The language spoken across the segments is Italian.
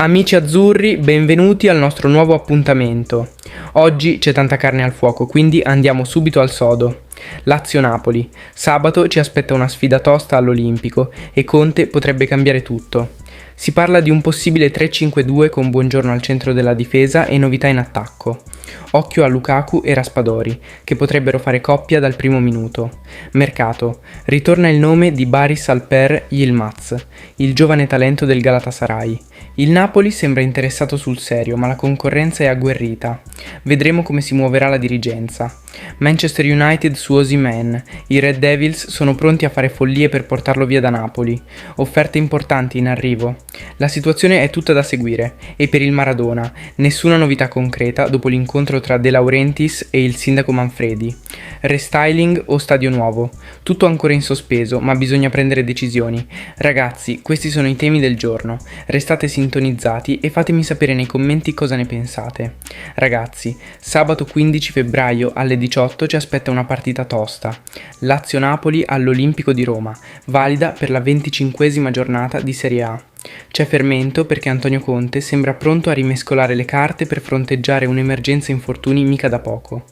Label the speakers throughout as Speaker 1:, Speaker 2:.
Speaker 1: Amici azzurri, benvenuti al nostro nuovo appuntamento. Oggi c'è tanta carne al fuoco, quindi andiamo subito al sodo. Lazio-Napoli. Sabato ci aspetta una sfida tosta all'Olimpico e Conte potrebbe cambiare tutto. Si parla di un possibile 3-5-2 con Buongiorno al centro della difesa e novità in attacco. Occhio a Lukaku e Raspadori, che potrebbero fare coppia dal primo minuto. Mercato. Ritorna il nome di Baris Alper Yilmaz, il giovane talento del Galatasaray. Il Napoli sembra interessato sul serio, ma la concorrenza è agguerrita. Vedremo come si muoverà la dirigenza. Manchester United su Osimhen. I Red Devils sono pronti a fare follie per portarlo via da Napoli. Offerte importanti in arrivo. La situazione è tutta da seguire. E per il Maradona, nessuna novità concreta dopo l'incontro tra De Laurentiis e il sindaco Manfredi. Restyling o stadio nuovo? Tutto ancora in sospeso, ma bisogna prendere decisioni. Ragazzi, questi sono i temi del giorno. Restate sintonizzati e fatemi sapere nei commenti cosa ne pensate. Ragazzi, sabato 15 febbraio alle 18 ci aspetta una partita tosta. Lazio-Napoli all'Olimpico di Roma, valida per la 25esima giornata di Serie A. C'è fermento perché Antonio Conte sembra pronto a rimescolare le carte per fronteggiare un'emergenza infortuni mica da poco.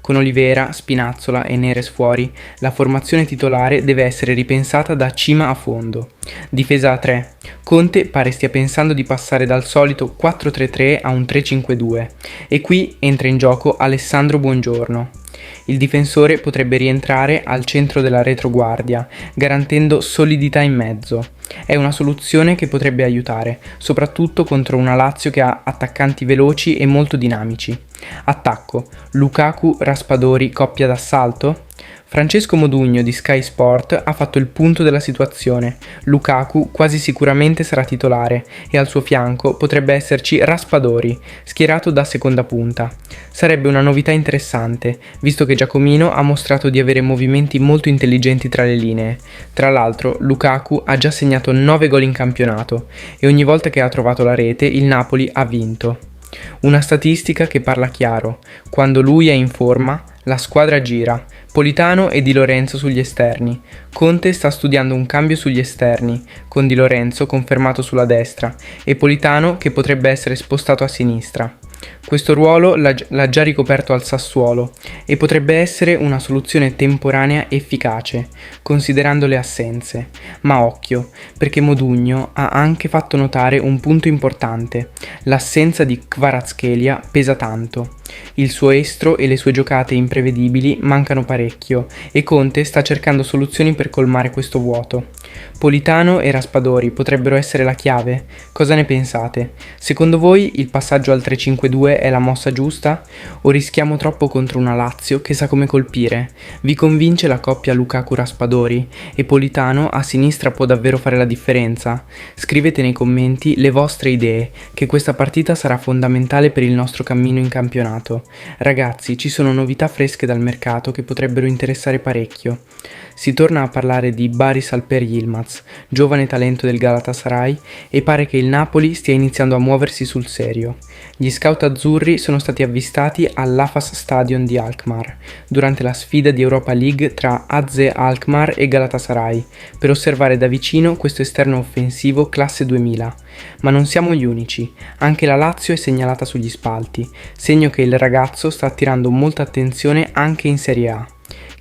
Speaker 1: Con Olivera, Spinazzola e Neres fuori, la formazione titolare deve essere ripensata da cima a fondo. Difesa a 3. Conte pare stia pensando di passare dal solito 4-3-3 a un 3-5-2 e qui entra in gioco Alessandro Buongiorno. Il difensore potrebbe rientrare al centro della retroguardia, garantendo solidità in mezzo. È una soluzione che potrebbe aiutare, soprattutto contro una Lazio che ha attaccanti veloci e molto dinamici. Attacco: Lukaku, Raspadori, coppia d'assalto? Francesco Modugno di Sky Sport ha fatto il punto della situazione. Lukaku quasi sicuramente sarà titolare e al suo fianco potrebbe esserci Raspadori, schierato da seconda punta. Sarebbe una novità interessante, visto che Giacomino ha mostrato di avere movimenti molto intelligenti tra le linee. Tra l'altro, Lukaku ha già segnato 9 gol in campionato e ogni volta che ha trovato la rete il Napoli ha vinto. Una statistica che parla chiaro: quando lui è in forma, la squadra gira. Politano e Di Lorenzo sugli esterni. Conte sta studiando un cambio sugli esterni, con Di Lorenzo confermato sulla destra e Politano che potrebbe essere spostato a sinistra. Questo ruolo l'ha già ricoperto al Sassuolo e potrebbe essere una soluzione temporanea efficace, considerando le assenze. Ma occhio, perché Modugno ha anche fatto notare un punto importante: l'assenza di Kvaratskhelia pesa tanto. Il suo estro e le sue giocate imprevedibili mancano parecchio e Conte sta cercando soluzioni per colmare questo vuoto. Politano e Raspadori potrebbero essere la chiave? Cosa ne pensate? Secondo voi il passaggio al 3-5-2 è la mossa giusta? O rischiamo troppo contro una Lazio che sa come colpire? Vi convince la coppia Lukaku-Raspadori? E Politano a sinistra può davvero fare la differenza? Scrivete nei commenti le vostre idee, che questa partita sarà fondamentale per il nostro cammino in campionato. Ragazzi, ci sono novità fresche dal mercato che potrebbero interessare parecchio. Si torna a parlare di Baris Alper Yilmaz, giovane talento del Galatasaray, e pare che il Napoli stia iniziando a muoversi sul serio. Gli scout azzurri sono stati avvistati all'Afas Stadion di Alkmaar, durante la sfida di Europa League tra AZ Alkmaar e Galatasaray, per osservare da vicino questo esterno offensivo classe 2000. Ma non siamo gli unici, anche la Lazio è segnalata sugli spalti, segno che il ragazzo sta attirando molta attenzione anche in Serie A.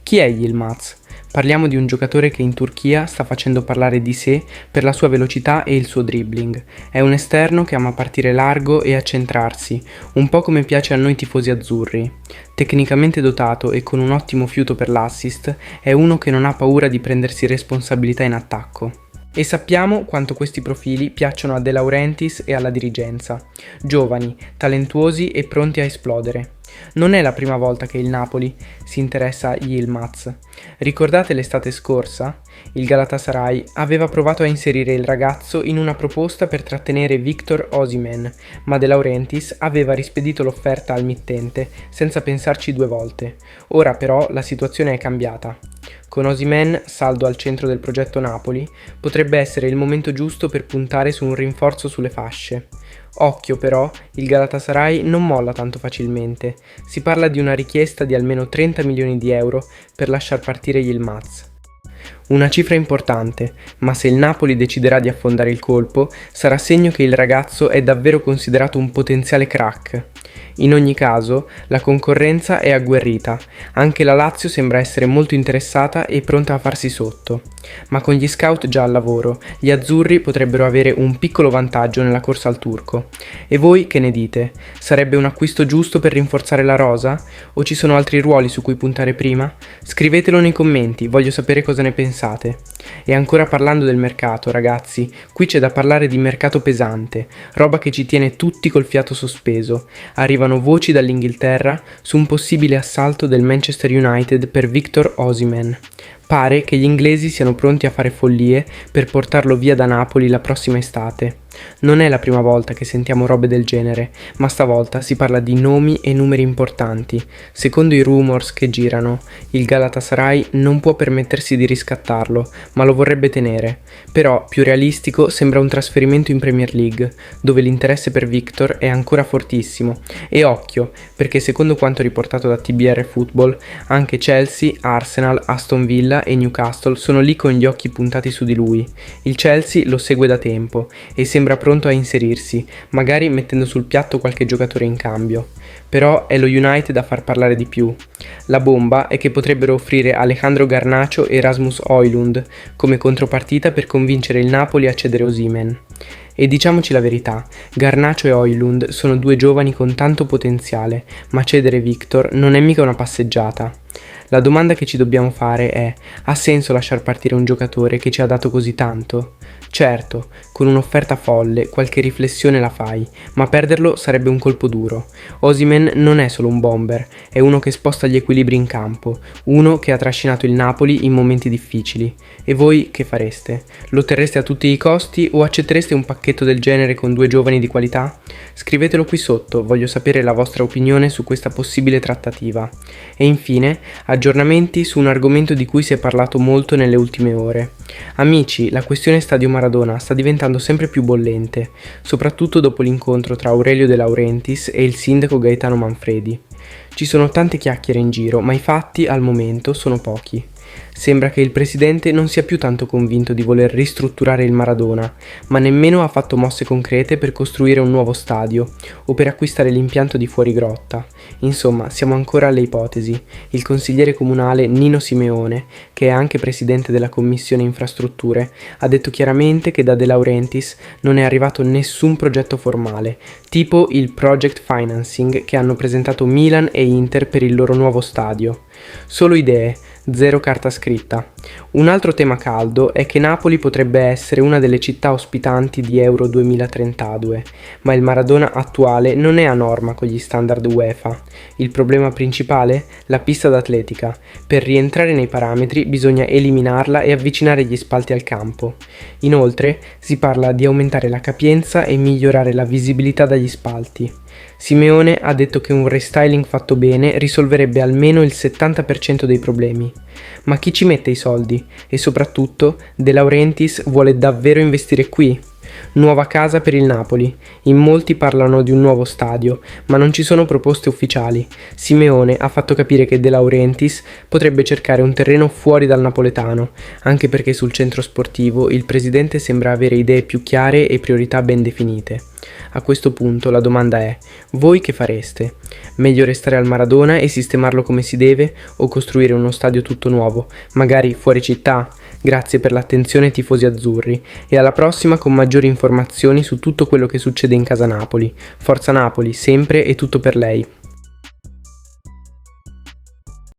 Speaker 1: Chi è Yilmaz? Parliamo di un giocatore che in Turchia sta facendo parlare di sé per la sua velocità e il suo dribbling. È un esterno che ama partire largo e accentrarsi, un po' come piace a noi tifosi azzurri. Tecnicamente dotato e con un ottimo fiuto per l'assist, è uno che non ha paura di prendersi responsabilità in attacco. E sappiamo quanto questi profili piacciono a De Laurentiis e alla dirigenza. Giovani, talentuosi e pronti a esplodere. Non è la prima volta che il Napoli si interessa a Yilmaz. Ricordate l'estate scorsa? Il Galatasaray aveva provato a inserire il ragazzo in una proposta per trattenere Victor Osimhen, ma De Laurentiis aveva rispedito l'offerta al mittente senza pensarci due volte. Ora però la situazione è cambiata. Con Osimhen saldo al centro del progetto Napoli, potrebbe essere il momento giusto per puntare su un rinforzo sulle fasce. Occhio però, il Galatasaray non molla tanto facilmente. Si parla di una richiesta di almeno 30 milioni di euro per lasciar partire Yilmaz. Una cifra importante, ma se il Napoli deciderà di affondare il colpo, sarà segno che il ragazzo è davvero considerato un potenziale crack. In ogni caso, la concorrenza è agguerrita, anche la Lazio sembra essere molto interessata e pronta a farsi sotto. Ma con gli scout già al lavoro, gli azzurri potrebbero avere un piccolo vantaggio nella corsa al turco. E voi che ne dite? Sarebbe un acquisto giusto per rinforzare la rosa? O ci sono altri ruoli su cui puntare prima? Scrivetelo nei commenti, voglio sapere cosa ne pensate. E ancora parlando del mercato, ragazzi, qui c'è da parlare di mercato pesante, roba che ci tiene tutti col fiato sospeso. Arrivano voci dall'Inghilterra su un possibile assalto del Manchester United per Victor Osimhen. Pare che gli inglesi siano pronti a fare follie per portarlo via da Napoli la prossima estate. Non è la prima volta che sentiamo robe del genere, ma stavolta si parla di nomi e numeri importanti. Secondo i rumors che girano, il Galatasaray non può permettersi di riscattarlo, ma lo vorrebbe tenere. Però più realistico sembra un trasferimento in Premier League, dove l'interesse per Victor è ancora fortissimo. E occhio, perché secondo quanto riportato da TBR Football, anche Chelsea, Arsenal, Aston Villa e Newcastle sono lì con gli occhi puntati su di lui. Il Chelsea lo segue da tempo e sembra pronto a inserirsi, magari mettendo sul piatto qualche giocatore in cambio. Però è lo United a far parlare di più. La bomba è che potrebbero offrire Alejandro Garnacho e Rasmus Højlund come contropartita per convincere il Napoli a cedere Osimhen. E diciamoci la verità, Garnacho e Højlund sono due giovani con tanto potenziale, ma cedere Victor non è mica una passeggiata. La domanda che ci dobbiamo fare è: ha senso lasciar partire un giocatore che ci ha dato così tanto? Certo, con un'offerta folle qualche riflessione la fai, ma perderlo sarebbe un colpo duro. Osimhen non è solo un bomber, è uno che sposta gli equilibri in campo, uno che ha trascinato il Napoli in momenti difficili. E voi che fareste? Lo terreste a tutti i costi o accettereste un pacchetto del genere con due giovani di qualità? Scrivetelo qui sotto, voglio sapere la vostra opinione su questa possibile trattativa. E infine, aggiornamenti su un argomento di cui si è parlato molto nelle ultime ore. Amici, la questione Stadio Maradona sta diventando sempre più bollente, soprattutto dopo l'incontro tra Aurelio De Laurentiis e il sindaco Gaetano Manfredi. Ci sono tante chiacchiere in giro, ma i fatti al momento sono pochi. Sembra che il presidente non sia più tanto convinto di voler ristrutturare il Maradona, ma nemmeno ha fatto mosse concrete per costruire un nuovo stadio o per acquistare l'impianto di fuori grotta. Insomma, siamo ancora alle ipotesi. Il consigliere comunale Nino Simeone, che è anche presidente della commissione infrastrutture, ha detto chiaramente che da De Laurentiis non è arrivato nessun progetto formale, tipo il project financing che hanno presentato Milan e Inter per il loro nuovo stadio. Solo idee, zero carta scritta. Un altro tema caldo è che Napoli potrebbe essere una delle città ospitanti di Euro 2032, ma il Maradona attuale non è a norma con gli standard UEFA. Il problema principale? La pista d'atletica. Per rientrare nei parametri bisogna eliminarla e avvicinare gli spalti al campo. Inoltre si parla di aumentare la capienza e migliorare la visibilità dagli spalti. Simeone ha detto che un restyling fatto bene risolverebbe almeno il 70% dei problemi. Ma chi ci mette i soldi? E soprattutto, De Laurentiis vuole davvero investire qui? Nuova casa per il Napoli. In molti parlano di un nuovo stadio, ma non ci sono proposte ufficiali. Simeone ha fatto capire che De Laurentiis potrebbe cercare un terreno fuori dal napoletano, anche perché sul centro sportivo il presidente sembra avere idee più chiare e priorità ben definite. A questo punto la domanda è: voi che fareste? Meglio restare al Maradona e sistemarlo come si deve o costruire uno stadio tutto nuovo, magari fuori città? Grazie per l'attenzione tifosi azzurri e alla prossima con maggiori informazioni su tutto quello che succede in casa Napoli. Forza Napoli, sempre e tutto per lei.